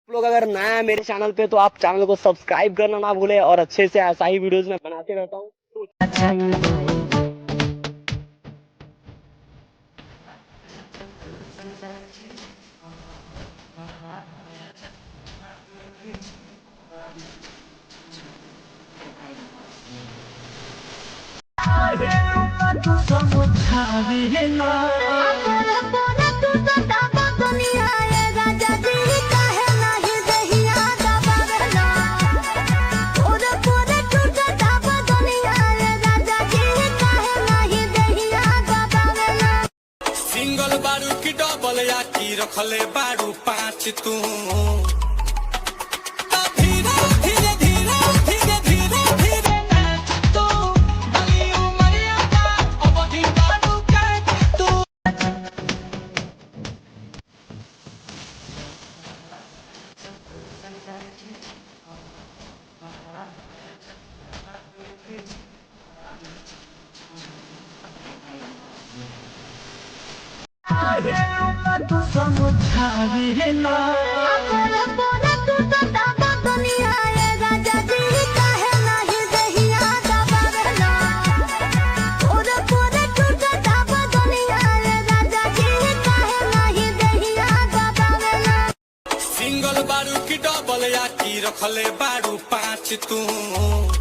लोग अगर नया है मेरे चैनल पे तो आप चैनल को सब्सक्राइब करना ना भूले और अच्छे से ऐसा ही वीडियोस मैं बनाते रहता हूँ। सिंगल बारू की डबल या की रखले बारू पाँच तू सिंगल बारू की डबल या की रखले बारू पाँच तू